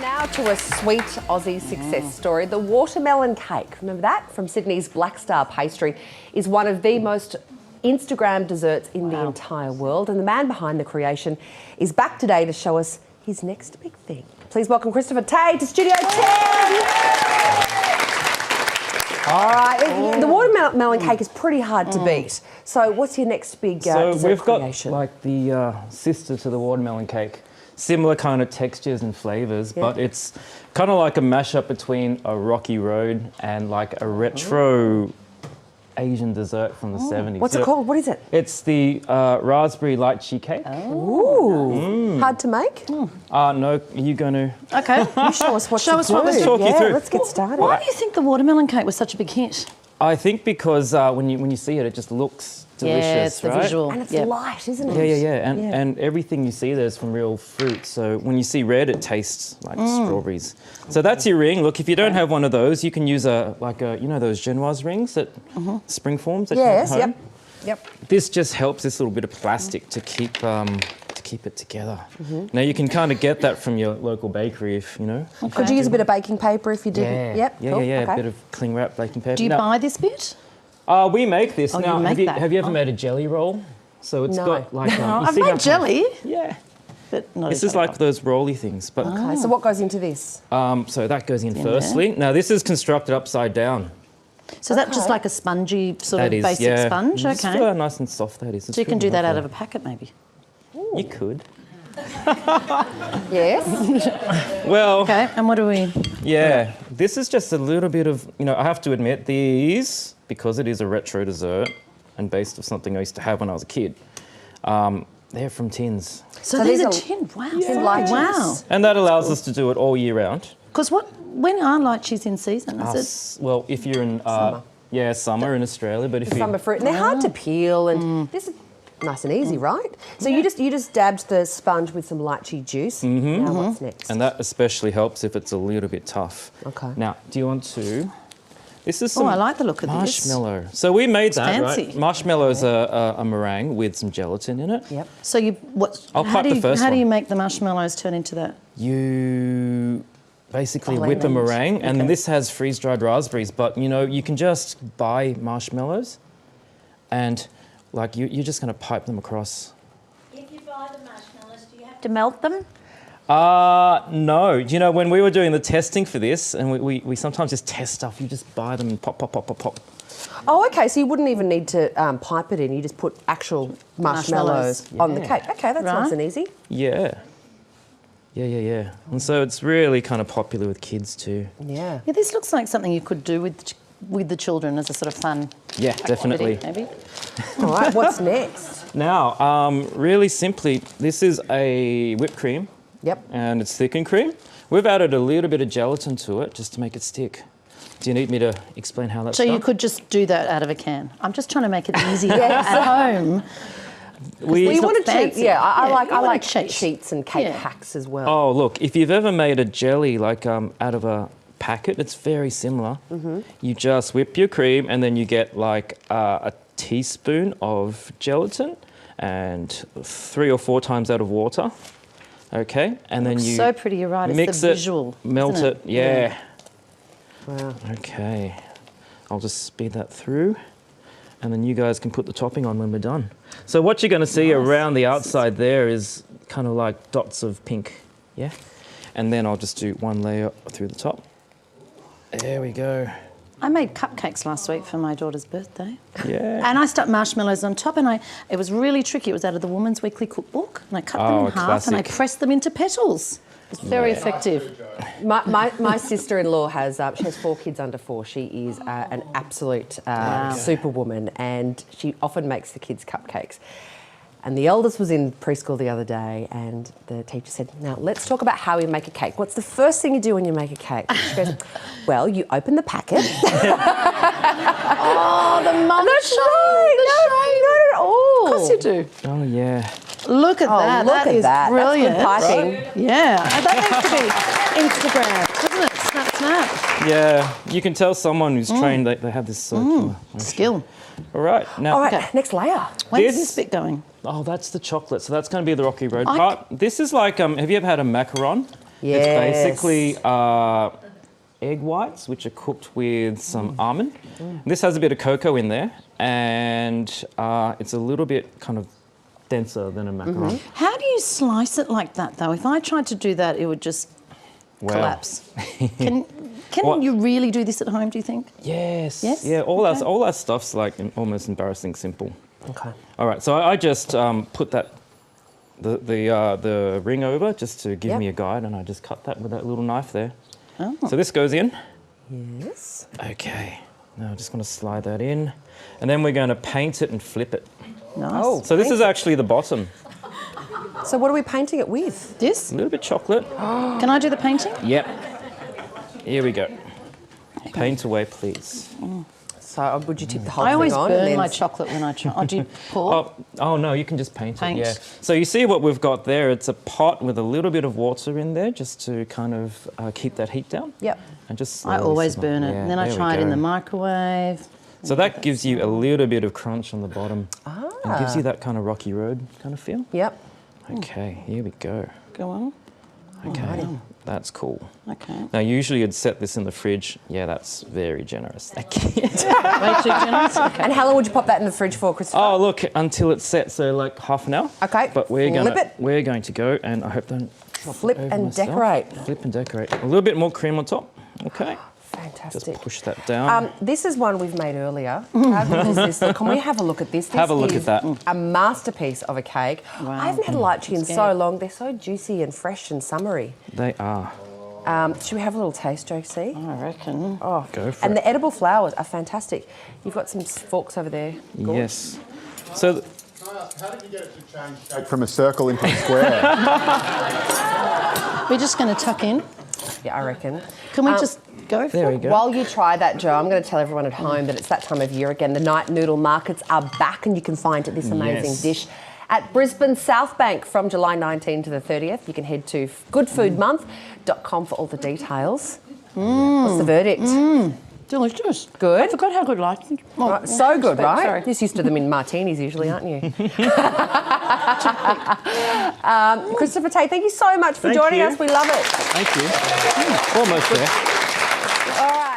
Now to a sweet Aussie success story. The watermelon cake, remember that? From Sydney's Black Star Pastry, is one of the most Instagram desserts in the entire world. And the man behind the creation is back today to show us his next big thing. Please welcome Christopher Tay to Studio 10. All right, the watermelon cake is pretty hard to beat. So what's your next big dessert we've creation? got like the sister to the watermelon cake. Similar kind of textures and flavours, but it's kind of like a mashup between a Rocky Road and like a retro Asian dessert from the 70s. What's it called? What is it? It's the raspberry lychee cake. Ooh. Hard to make? No, are you going to... Okay. You show us what Show to us what do. we're talk you through. Let's get started. Why do you think the watermelon cake was such a big hit? I think because when you see it, it just looks delicious, Yeah, it's the right? visual. And it's light, isn't it? Yeah. And everything you see there is from real fruit. So when you see red, it tastes like strawberries. So that's your ring. Look, if you don't have one of those, you can use you know those Genoise rings that spring forms that Yes, you have at home? Yep. This just helps this little bit of plastic to keep it together. Now you can kind of get that from your local bakery if you know. Could you use a bit of baking paper if you didn't? Yeah. Yep. Yeah, cool. yeah. Okay. A bit of cling wrap baking paper. Do you buy this bit? We make this. Oh, you now, make that. have you ever made a jelly roll? So it's No. got like I've made jelly, Yeah. but not This a is jelly like those rolly things, but Okay, so what goes into this? so that goes in In firstly. Now this is constructed upside down. roll. So is that just like a spongy sort of That is, basic yeah. sponge? Just Okay. feel how nice and soft that is. So you can do that out of a packet maybe? You could. Yes. Well, Okay, and what do we... yeah. This is just a little bit of, I have to admit, these, because it is a retro dessert and based off something I used to have when I was a kid, they're from tins. So these these are are tin. Wow. tin lychees. Wow. And that allows us to do it all year round. Because when are lychees in season? Is it... Well, if you're in summer in Australia, but if you Summer fruit. And they're hard to peel and this is nice and easy, right? So you just dabbed the sponge with some lychee juice. Now what's next? and that especially helps if it's a little bit tough. Okay. Now, do you want to? This is some I like the look of this. marshmallow. So we made that, fancy. right? Marshmallow is a meringue with some gelatin in it. Yep. So I'll how cut do the you, first how do one. you make the marshmallows turn into that? You basically Oh, whip the lemons. meringue, and Okay. this has freeze-dried raspberries. But you can just buy marshmallows, and like you're just going to pipe them across. If you buy the marshmallows, do you have to melt them? No. Do you know when we were doing the testing for this, and we sometimes just test stuff. You just buy them and pop, pop, pop, pop, pop. Oh, okay. So you wouldn't even need to pipe it in. You just put actual marshmallows on the cake. Okay, that's nice Right. and easy. Yeah. Yeah. And so it's really kind of popular with kids too. Yeah. Yeah, this looks like something you could do with the children as a sort of fun Yeah, definitely. activity, maybe. All right. What's next? Now, really simply, this is a whipped cream. Yep. And it's thickened cream. We've added a little bit of gelatin to it just to make it stick. Do you need me to explain how that's So done? you could just do that out of a can. I'm just trying to make it easy at home. Well, you not want to cheat. fancy. Yeah, I Yeah, like you wanna like cheat. cheats and cake Yeah. hacks as well. Oh, look, if you've ever made a jelly like out of a packet, it's very similar. You just whip your cream and then you get like a teaspoon of gelatin and 3 or 4 times out of water. Okay, and then you So pretty, you're right. It's mix the it, visual. melt isn't it. Yeah. Wow. Okay, I'll just speed that through, and then you guys can put the topping on when we're done. So what you're going to see around the outside there is kind of like dots of pink, yeah? And then I'll just do one layer through the top. There we go. I made cupcakes last week for my daughter's birthday. Yeah. And I stuck marshmallows on top, and it was really tricky. It was out of the Woman's Weekly Cookbook, and I cut them in half and I classic. pressed them into petals. It's very effective. My sister-in-law has she has 4 kids under 4. She is an absolute superwoman, and she often makes the kids cupcakes. And the eldest was in preschool the other day, and the teacher said, "Now let's talk about how we make a cake. What's the first thing you do when you make a cake?" She goes, "Well, you open the packet." Oh, the mum Not at all. Of course you do. Oh, yeah. Look at that. Look That at is that. brilliant. That's good piping. Yeah, and that needs to be Instagram, doesn't it? Snap, snap. Yeah, you can tell someone who's trained that they have this circular motion. Skill. All right, now. All right, Okay. next layer. When's This- this bit going? Oh, that's the chocolate. So that's going to be the Rocky Road part. This is like, have you ever had a macaron? Yes. It's basically egg whites, which are cooked with some almond. This has a bit of cocoa in there, and it's a little bit kind of denser than a macaron. How do you slice it like that, though? If I tried to do that, it would just collapse. Can you really do this at home, do you think? Yes. Yes? Yeah, all our stuff's like almost embarrassing simple. Okay. All right, so I just put that the ring over just to give me a guide, and I just cut that with that little knife there. Oh. So this goes in. Yes. Okay. Now I'm just going to slide that in, and then we're going to paint it and flip it. Nice. Oh, So this is actually the bottom. So what are we painting it with? This? A little bit chocolate. Can I do the painting? Yep. Here we go. Paint away, please. So would you tip the whole I always thing on? and burn then my chocolate when I try. Oh, do you pour? Oh no, you can just paint Paint. it. Yeah. So you see what we've got there? It's a pot with a little bit of water in there, just to kind of keep that heat down. Yep. And just I slowly always simmer. burn it. Yeah, and then I there we try it in go. the microwave. So that gives you a little bit of crunch on the bottom. And gives you that kind of rocky road kind of feel. Yep. Okay, here we go. Go on. Okay, that's cool. Okay. Now, usually you'd set this in the fridge. Yeah, that's very generous. Thank you. Way too generous? Okay. And how long would you pop that in the fridge for, Christopher? Oh, look, until it's set, so like half an hour. Okay, But we're flip going to go, and I hope don't Flip over and myself. decorate. Flip and decorate. A little bit more cream on top. Okay. Fantastic. Just push that down. This is one we've made earlier. How good does this look? Can we have a look at this? Have a look This at that. is a masterpiece of a cake. Wow. I haven't had a lychee in so long. They're so juicy and fresh and summery. They are. Should we have a little taste, Josie? I reckon. Oh, Go for and it. the edible flowers are fantastic. You've got some forks over there. Gorge. Yes. So, Can I ask, how did you get it to change shape from a circle into a square? We're just going to tuck in. Yeah, I reckon. Can we just go for there it? we go. While you try that, Joe, I'm going to tell everyone at home that it's that time of year again. The night noodle markets are back, and you can find this amazing Yes. dish at Brisbane South Bank from July 19 to the 30th. You can head to goodfoodmonth.com for all the details. What's the verdict? Delicious. Good? I forgot how good lychee. Well, Right, so good, right? Sorry. You're used to them in martinis usually, aren't you? Christopher Tate, thank you so much for Thank joining you. us. We love it. thank you. Almost there. All right.